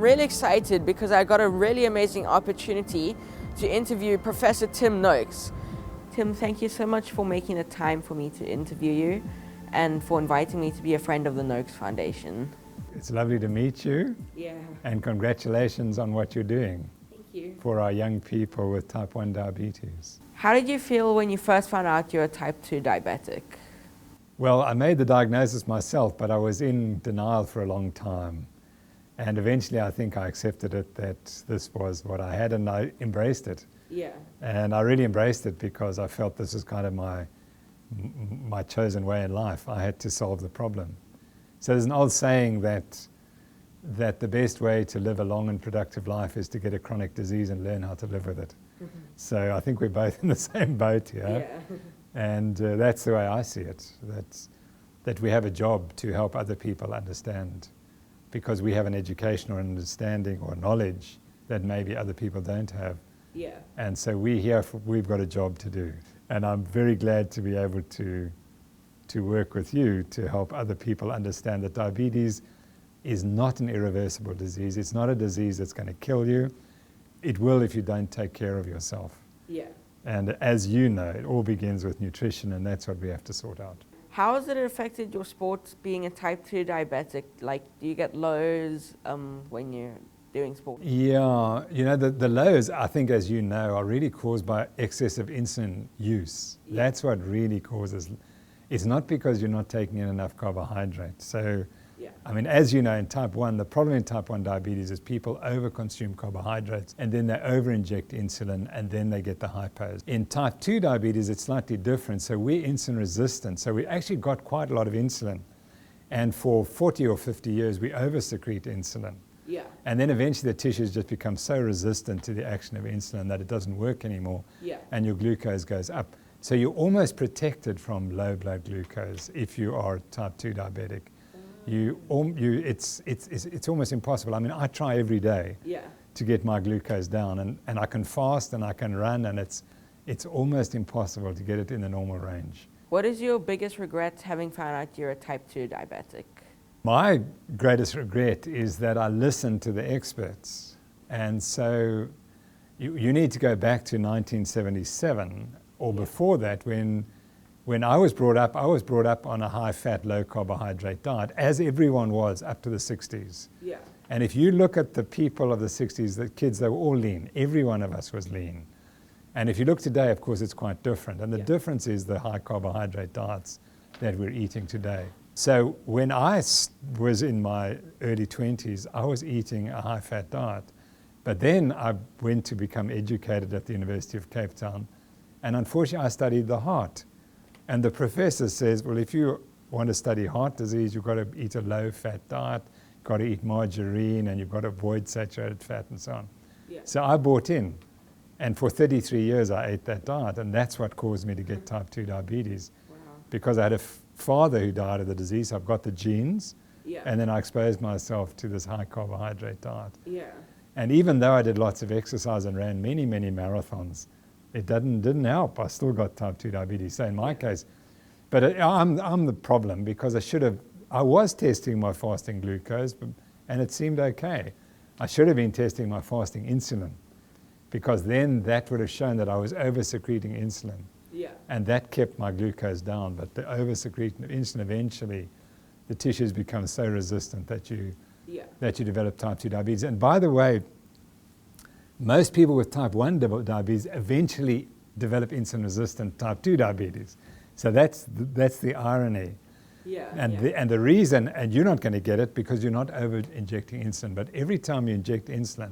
really excited because I got a really amazing opportunity to interview Professor Tim Noakes. Tim, thank you so much for making the time for me to interview you and for inviting me to be a friend of the Noakes Foundation. It's lovely to meet you. Yeah. And congratulations on what you're doing. Thank you. For our young people with type 1 diabetes. How did you feel when you first found out you're a type 2 diabetic? Well, I made the diagnosis myself, but I was in denial for a long time. And eventually I think I accepted it that this was what I had, and I embraced it. Yeah. And I really embraced it because I felt this was kind of my chosen way in life. I had to solve the problem. So there's an old saying that the best way to live a long and productive life is to get a chronic disease and learn how to live with it. Mm-hmm. So I think we're both in the same boat here. Yeah. And that's the way I see it, that we have a job to help other people understand, because we have an education or understanding or knowledge that maybe other people don't have. Yeah. And so we've got a job to do. And I'm very glad to be able to work with you to help other people understand that diabetes is not an irreversible disease. It's not a disease that's going to kill you. It will if you don't take care of yourself. Yeah. And as you know, it all begins with nutrition, and that's what we have to sort out. How has it affected your sport being a type 2 diabetic? Like, do you get lows when you're doing sport? Yeah, you know, the lows, I think, as you know, are really caused by excessive insulin use. Yeah. That's what really causes. It's not because you're not taking in enough carbohydrate. So, yeah. I mean, as you know, in type 1, the problem in type 1 diabetes is people overconsume carbohydrates and then they overinject insulin and then they get the hypos. In type 2 diabetes, it's slightly different. So we're insulin resistant. So we actually got quite a lot of insulin. And for 40 or 50 years, we oversecrete insulin. Yeah. And then eventually the tissues just become so resistant to the action of insulin that it doesn't work anymore. Yeah. And your glucose goes up. So you're almost protected from low blood glucose if you are type 2 diabetic. It's almost impossible. I mean, I try every day to get my glucose down, and I can fast and I can run, and it's almost impossible to get it in the normal range. What is your biggest regret having found out you're a type 2 diabetic? My greatest regret is that I listened to the experts. And so you need to go back to 1977 or before that, when I was brought up on a high-fat, low-carbohydrate diet, as everyone was up to the 60s. Yeah. And if you look at the people of the 60s, the kids, they were all lean. Every one of us was lean. And if you look today, of course, it's quite different. And the difference is the high-carbohydrate diets that we're eating today. So when I was in my early 20s, I was eating a high-fat diet. But then I went to become educated at the University of Cape Town. And unfortunately, I studied the heart. And the professor says, well, if you want to study heart disease, you've got to eat a low-fat diet, you've got to eat margarine, and you've got to avoid saturated fat and so on. Yeah. So I bought in. And for 33 years, I ate that diet. And that's what caused me to get type 2 diabetes. Wow. Because I had a father who died of the disease. I've got the genes. Yeah. And then I exposed myself to this high-carbohydrate diet. Yeah. And even though I did lots of exercise and ran many, many marathons, it didn't help. I still got type 2 diabetes. So in my case, but I'm the problem because I was testing my fasting glucose, and it seemed okay. I should have been testing my fasting insulin, because then that would have shown that I was over-secreting insulin. Yeah. And that kept my glucose down. But the over-secretion of insulin, eventually, the tissues become so resistant that you develop type 2 diabetes. And by the way, most people with type 1 diabetes eventually develop insulin-resistant type 2 diabetes. So that's the irony. Yeah, and the reason, and you're not going to get it because you're not over-injecting insulin, but every time you inject insulin,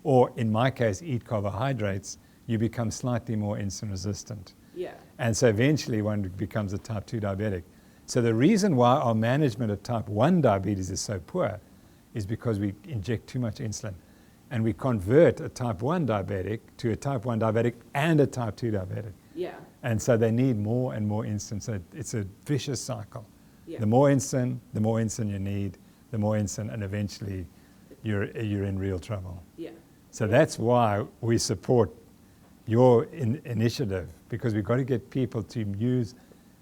or in my case, eat carbohydrates, you become slightly more insulin-resistant. Yeah. And so eventually one becomes a type 2 diabetic. So the reason why our management of type 1 diabetes is so poor is because we inject too much insulin. And we convert a type 1 diabetic to a type 1 diabetic and a type 2 diabetic. Yeah. And so they need more and more insulin. So it's a vicious cycle. Yeah. The more insulin you need, the more insulin, and eventually you're in real trouble. Yeah. So that's why we support your initiative, because we've got to get people to use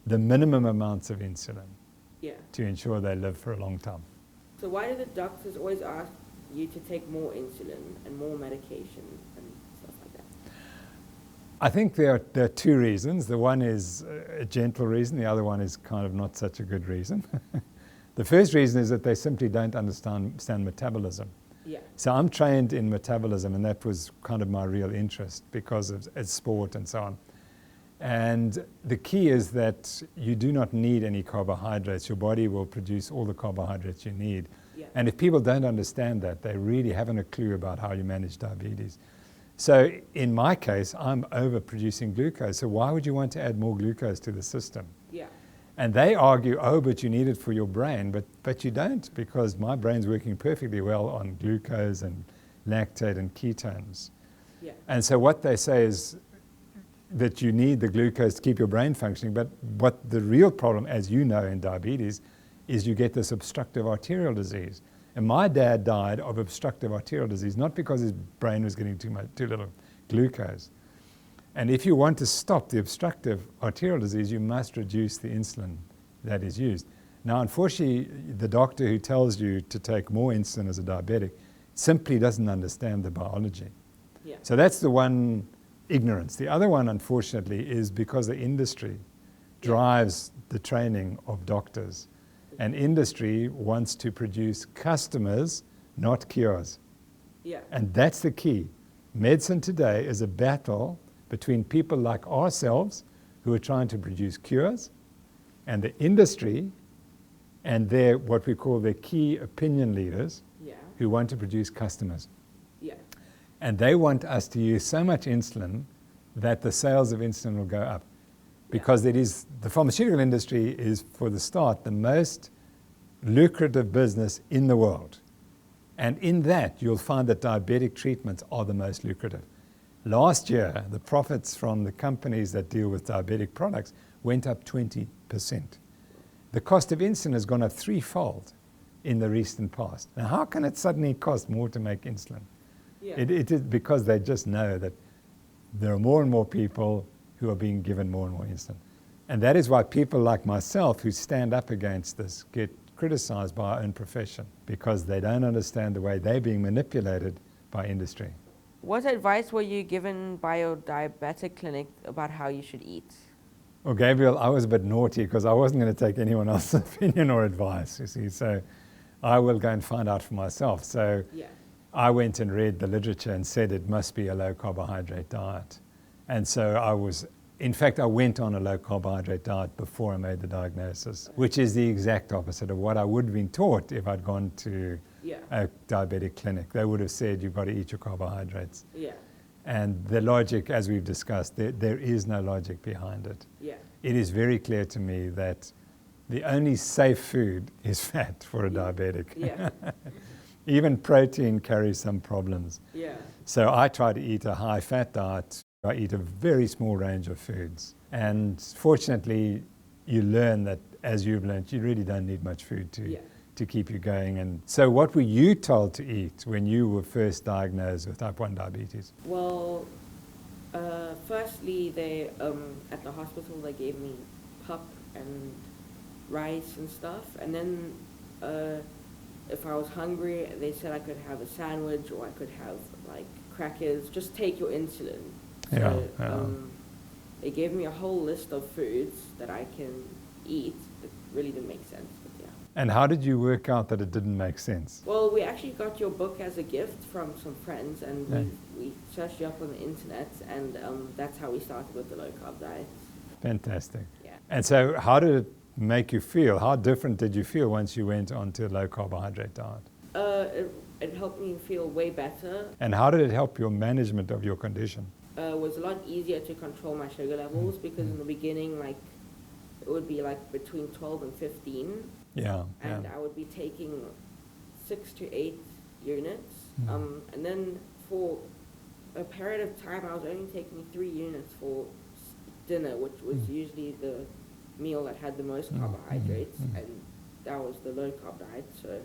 the minimum amounts of insulin to ensure they live for a long time. So why do the doctors always ask you to take more insulin and more medication and stuff like that? I think there are two reasons. The one is a gentle reason. The other one is kind of not such a good reason. The first reason is that they simply don't understand metabolism. Yeah. So I'm trained in metabolism, and that was kind of my real interest because of sport and so on. And the key is that you do not need any carbohydrates. Your body will produce all the carbohydrates you need. Yeah. And if people don't understand that, they really haven't a clue about how you manage diabetes. So in my case, I'm overproducing glucose. So why would you want to add more glucose to the system? Yeah. And they argue, oh, but you need it for your brain. But you don't, because my brain's working perfectly well on glucose and lactate and ketones. Yeah. And so what they say is that you need the glucose to keep your brain functioning. But what the real problem, as you know, in diabetes, is you get this obstructive arterial disease. And my dad died of obstructive arterial disease, not because his brain was getting too little glucose. And if you want to stop the obstructive arterial disease, you must reduce the insulin that is used. Now, unfortunately, the doctor who tells you to take more insulin as a diabetic simply doesn't understand the biology. Yeah. So that's the one ignorance. The other one, unfortunately, is because the industry drives the training of doctors. And industry wants to produce customers, not cures. Yeah. And that's the key. Medicine today is a battle between people like ourselves who are trying to produce cures and the industry and their, what we call their key opinion leaders, Yeah. who want to produce customers. Yeah. And they want us to use so much insulin that the sales of insulin will go up. Because it is, the pharmaceutical industry is, for the start, the most lucrative business in the world. And in that, you'll find that diabetic treatments are the most lucrative. Last year, the profits from the companies that deal with diabetic products went up 20%. The cost of insulin has gone up threefold in the recent past. Now, how can it suddenly cost more to make insulin? Yeah. It is because they just know that there are more and more people who are being given more and more insulin. And that is why people like myself who stand up against this get criticized by our own profession, because they don't understand the way they're being manipulated by industry. What advice were you given by your diabetic clinic about how you should eat? Well, Gabriel, I was a bit naughty because I wasn't going to take anyone else's opinion or advice, you see, so I will go and find out for myself. So Yeah. I went and read the literature and said it must be a low carbohydrate diet. And so I went on a low carbohydrate diet before I made the diagnosis, which is the exact opposite of what I would have been taught if I'd gone to Yeah. a diabetic clinic. They would have said, you've got to eat your carbohydrates. Yeah. And the logic, as we've discussed, there is no logic behind it. Yeah. It is very clear to me that the only safe food is fat for a diabetic. Yeah. Even protein carries some problems. Yeah. So I try to eat a high fat diet. I eat a very small range of foods. And fortunately, you learn that, as you've learned, you really don't need much food to keep you going. And so what were you told to eat when you were first diagnosed with type 1 diabetes? Well, firstly, they at the hospital they gave me pup and rice and stuff, and then if I was hungry, they said I could have a sandwich or I could have like crackers. Just take your insulin. So they gave me a whole list of foods that I can eat. It really didn't make sense, but yeah. And how did you work out that it didn't make sense? Well, we actually got your book as a gift from some friends, and Yeah. we searched you up on the internet, and that's how we started with the low carb diet. Fantastic. Yeah. And so how did it make you feel? How different did you feel once you went onto a low carbohydrate diet? It helped me feel way better. And how did it help your management of your condition? It was a lot easier to control my sugar levels because in the beginning, like, it would be like between 12 and 15. Yeah. And I would be taking 6 to 8 units. And then for a period of time, I was only taking 3 units for dinner, which was usually the meal that had the most carbohydrates, and that was the low carb diet. So,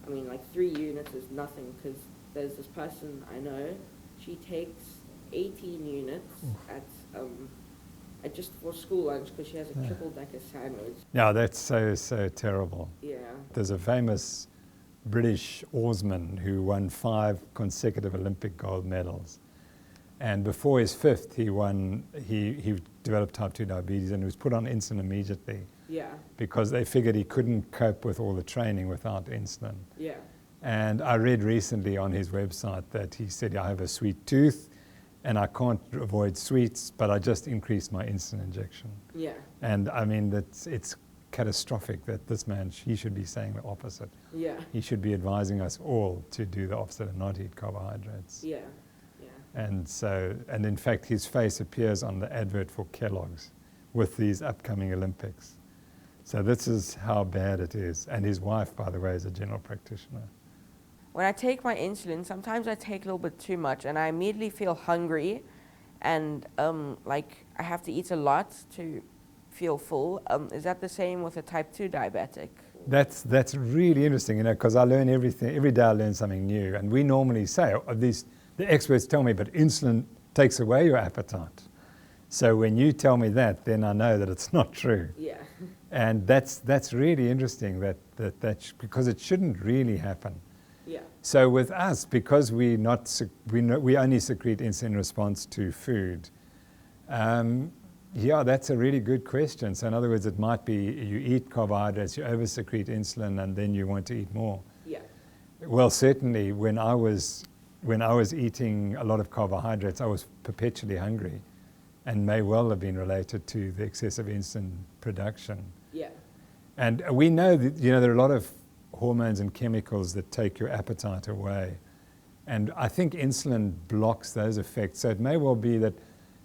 I mean, like 3 units is nothing, because there's this person I know, she takes 18 units at just for school lunch, because she has a triple decker sandwich. Yeah, that's so terrible. Yeah. There's a famous British oarsman who won 5 consecutive Olympic gold medals. And before his 5th, he developed type 2 diabetes and was put on insulin immediately. Yeah. Because they figured he couldn't cope with all the training without insulin. Yeah. And I read recently on his website that he said, I have a sweet tooth and I can't avoid sweets, but I just increased my insulin injection. Yeah. And I mean, it's catastrophic that this man, he should be saying the opposite. Yeah. He should be advising us all to do the opposite and not eat carbohydrates. Yeah. Yeah. And in fact, his face appears on the advert for Kellogg's with these upcoming Olympics. So this is how bad it is. And his wife, by the way, is a general practitioner. When I take my insulin, sometimes I take a little bit too much and I immediately feel hungry and like I have to eat a lot to feel full. Is that the same with a type 2 diabetic? That's really interesting, because I learn everything. Every day I learn something new. And we normally say, the experts tell me, but insulin takes away your appetite. So when you tell me that, then I know that it's not true. Yeah. And that's really interesting, because it shouldn't really happen. Yeah. So with us, because we only secrete insulin in response to food, that's a really good question. So in other words, it might be you eat carbohydrates, you over-secrete insulin, and then you want to eat more. Yeah. Well, certainly when I was eating a lot of carbohydrates, I was perpetually hungry, and may well have been related to the excessive insulin production. Yeah. And we know that there are a lot of hormones and chemicals that take your appetite away. And I think insulin blocks those effects. So it may well be that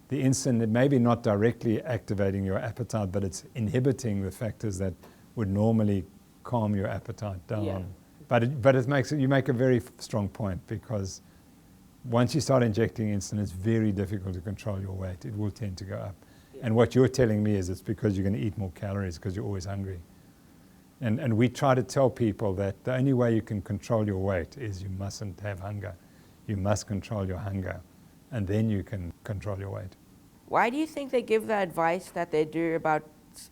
the insulin, it may be not directly activating your appetite, but it's inhibiting the factors that would normally calm your appetite down. Yeah. But you make a very strong point, because once you start injecting insulin, it's very difficult to control your weight. It will tend to go up. Yeah. And what you're telling me is it's because you're going to eat more calories because you're always hungry. And we try to tell people that the only way you can control your weight is you mustn't have hunger. You must control your hunger, and then you can control your weight. Why do you think they give the advice that they do about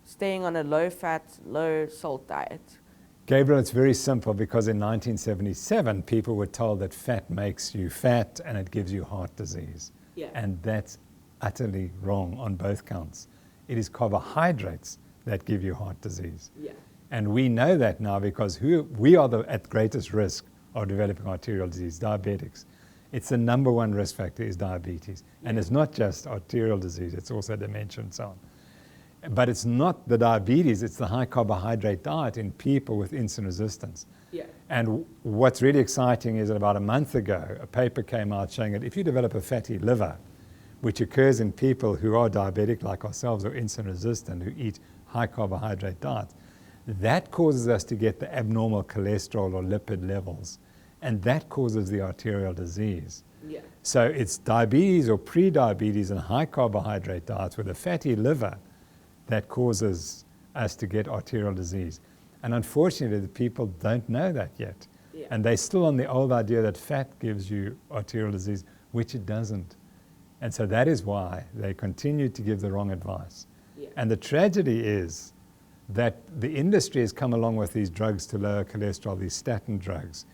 staying on a low-fat, low-salt diet? Gabriel, it's very simple, because in 1977, people were told that fat makes you fat and it gives you heart disease. Yeah. And that's utterly wrong on both counts. It is carbohydrates that give you heart disease. Yeah. And we know that now, because we are at greatest risk of developing arterial disease, diabetics. It's the number 1 risk factor is diabetes. And it's not just arterial disease, it's also dementia and so on. But it's not the diabetes, it's the high carbohydrate diet in people with insulin resistance. Yeah. And what's really exciting is that about a month ago, a paper came out showing that if you develop a fatty liver, which occurs in people who are diabetic like ourselves or insulin resistant, who eat high carbohydrate diets, that causes us to get the abnormal cholesterol or lipid levels, and that causes the arterial disease. Yeah. So it's diabetes or pre-diabetes and high carbohydrate diets with a fatty liver that causes us to get arterial disease. And unfortunately, the people don't know that yet. Yeah. And they're still on the old idea that fat gives you arterial disease, which it doesn't. And so that is why they continue to give the wrong advice. Yeah. And the tragedy is that the industry has come along with these drugs to lower cholesterol, these statin drugs.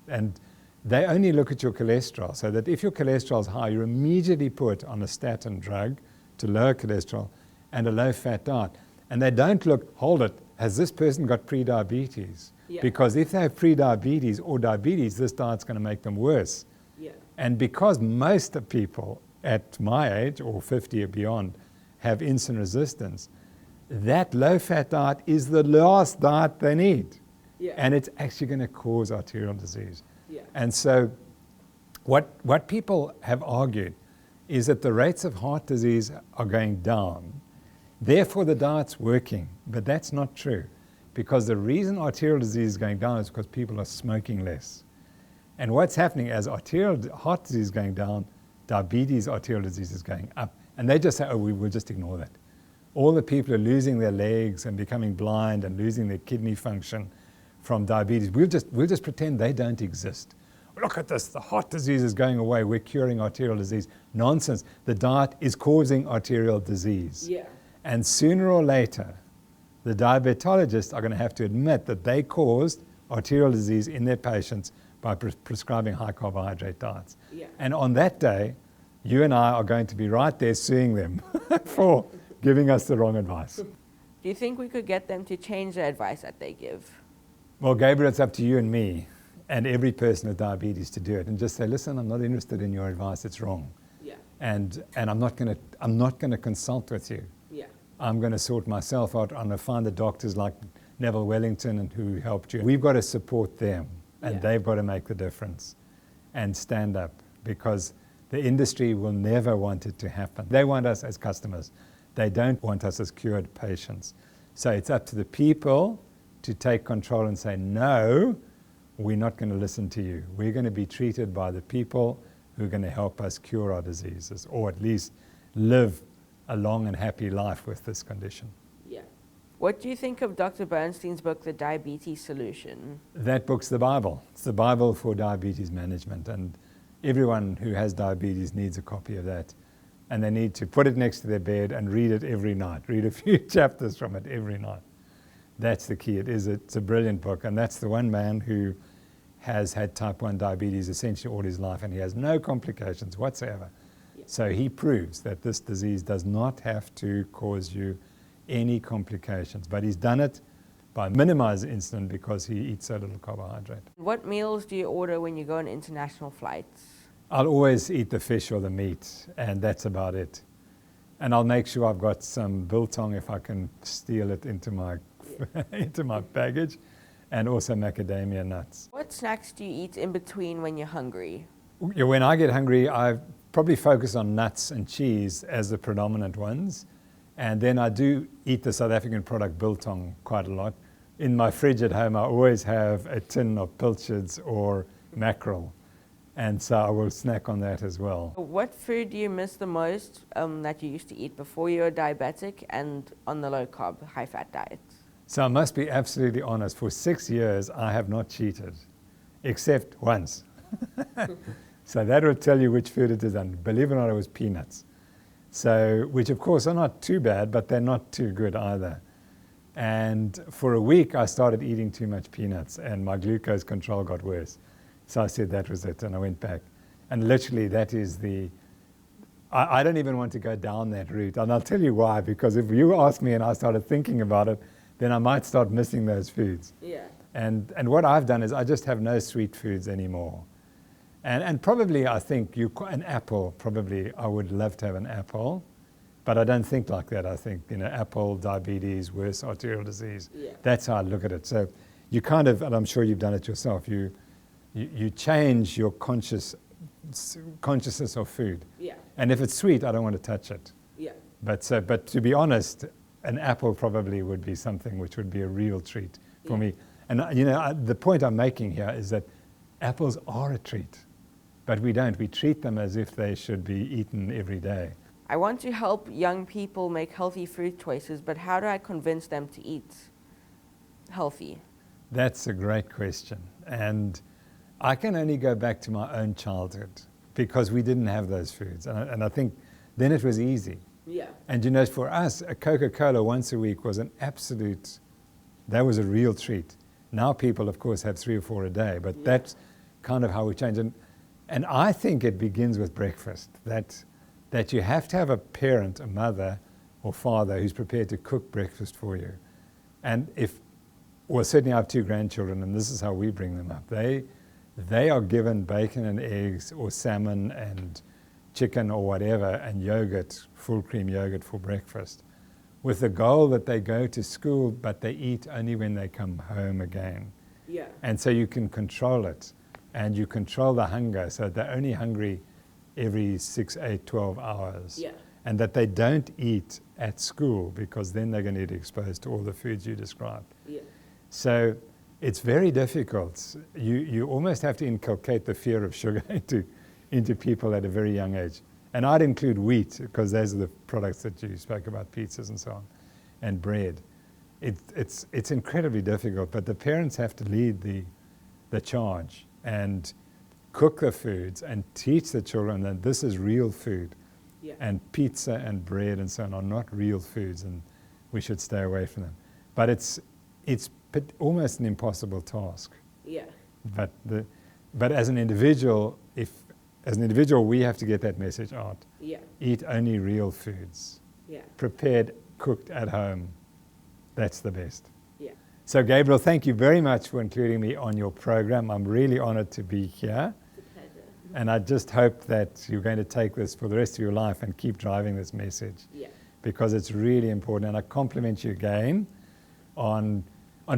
And they only look at your cholesterol, so that if your cholesterol is high, you're immediately put on a statin drug to lower cholesterol and a low-fat diet. And they don't look, hold it, has this person got pre-diabetes? Yeah. Because if they have pre-diabetes or diabetes, this diet's going to make them worse. Yeah. And because most of people at my age, or 50 or beyond, have insulin resistance, that low-fat diet is the last diet they need. Yeah. And it's actually going to cause arterial disease. Yeah. And so what people have argued is that the rates of heart disease are going down. Therefore, the diet's working. But that's not true, because the reason arterial disease is going down is because people are smoking less. And what's happening as heart disease is going down, diabetes, arterial disease is going up. And they just say, oh, we will just ignore that. All the people are losing their legs and becoming blind and losing their kidney function from diabetes. We'll just pretend they don't exist. Look at this, the heart disease is going away, we're curing arterial disease. Nonsense. The diet is causing arterial disease. Yeah. And sooner or later, the diabetologists are going to have to admit that they caused arterial disease in their patients by prescribing high carbohydrate diets. Yeah. And on that day, you and I are going to be right there suing them for giving us the wrong advice. Do you think we could get them to change the advice that they give? Well, Gabriel, it's up to you and me and every person with diabetes to do it, and just say, listen, I'm not interested in your advice, it's wrong. Yeah. And I'm not going to consult with you. Yeah. I'm going to sort myself out. I'm going to find the doctors like Neville Wellington and who helped you. We've got to support them, and they've got to make the difference and stand up, because the industry will never want it to happen. They want us as customers. They don't want us as cured patients. So it's up to the people to take control and say, no, we're not going to listen to you. We're going to be treated by the people who are going to help us cure our diseases, or at least live a long and happy life with this condition. Yeah. What do you think of Dr. Bernstein's book, The Diabetes Solution? That book's the Bible. It's the Bible for diabetes management, and everyone who has diabetes needs a copy of that. And they need to put it next to their bed and read it every night. Read a few chapters from it every night. That's the key. It's a brilliant book, and that's the one man who has had type 1 diabetes essentially all his life, and he has no complications whatsoever. Yeah. So he proves that this disease does not have to cause you any complications, but he's done it by minimizing insulin because he eats so little carbohydrate. What meals do you order when you go on international flights? I'll always eat the fish or the meat, and that's about it. And I'll make sure I've got some biltong if I can steal it into my into my baggage, and also macadamia nuts. What snacks do you eat in between when you're hungry? When I get hungry, I probably focus on nuts and cheese as the predominant ones. And then I do eat the South African product biltong quite a lot. In my fridge at home, I always have a tin of pilchards or mackerel. And so I will snack on that as well. What food do you miss the most that you used to eat before you were diabetic and on the low carb, high fat diet? So I must be absolutely honest. For 6 years, I have not cheated, except once. So that will tell you which food it is. And believe it or not, it was peanuts. So, which of course are not too bad, but they're not too good either. And for a week, I started eating too much peanuts, and my glucose control got worse. So I said that was it, and I went back. And literally, that is I don't even want to go down that route. And I'll tell you why, because if you ask me and I started thinking about it, then I might start missing those foods. Yeah. And what I've done is I just have no sweet foods anymore. And probably I think an apple, probably I would love to have an apple, but I don't think like that. I think, apple, diabetes, worse arterial disease. Yeah. That's how I look at it. So you kind of, and I'm sure you've done it yourself, you change your consciousness of food. Yeah. And if it's sweet, I don't want to touch it. Yeah. But to be honest, an apple probably would be something which would be a real treat for me. And the point I'm making here is that apples are a treat, but we don't. We treat them as if they should be eaten every day. I want to help young people make healthy food choices, but how do I convince them to eat healthy? That's a great question. And I can only go back to my own childhood because we didn't have those foods. And I think then it was easy. Yeah. And for us, a Coca-Cola once a week was that was a real treat. Now people, of course, have 3 or 4 a day, but that's kind of how we change. And I think it begins with breakfast, that you have to have a parent, a mother or father who's prepared to cook breakfast for you. And certainly I have 2 grandchildren, and this is how we bring them up. They are given bacon and eggs or salmon and chicken or whatever, and yogurt, full cream yogurt for breakfast, with the goal that they go to school, but they eat only when they come home again. Yeah. And so you can control it, and you control the hunger, so they're only hungry every 6, 8, 12 hours. Yeah. And that they don't eat at school, because then they're going to get exposed to all the foods you described. Yeah. So it's very difficult. You almost have to inculcate the fear of sugar into people at a very young age. And I'd include wheat, because those are the products that you spoke about, pizzas and so on, and bread. It's incredibly difficult, but the parents have to lead the charge and cook the foods and teach the children that this is real food. Yeah. And pizza and bread and so on are not real foods, and we should stay away from them. But it's almost an impossible task. Yeah. But as an individual, we have to get that message out. Yeah. Eat only real foods. Yeah. Prepared, cooked at home. That's the best. Yeah. So Gabriel, thank you very much for including me on your program. I'm really honored to be here. It's a pleasure. And I just hope that you're going to take this for the rest of your life and keep driving this message. Yeah. Because it's really important. And I compliment you again on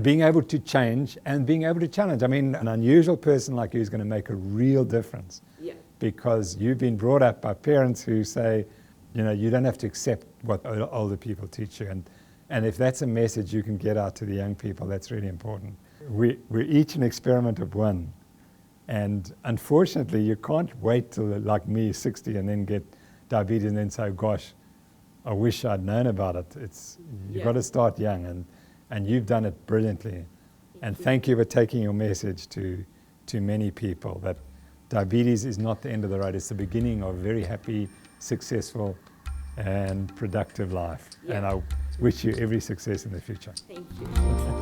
being able to change and being able to challenge. I mean, an unusual person like you is going to make a real difference. Yeah. Because you've been brought up by parents who say, you know, you don't have to accept what older people teach you. And if that's a message you can get out to the young people, that's really important. We're each an experiment of one. And unfortunately, you can't wait till, like me, 60 and then get diabetes and then say, gosh, I wish I'd known about it. You've got to start young, and you've done it brilliantly. And thank you for taking your message to many people that diabetes is not the end of the road. It's the beginning of a very happy, successful, and productive life. And I wish you every success in the future. Thank you.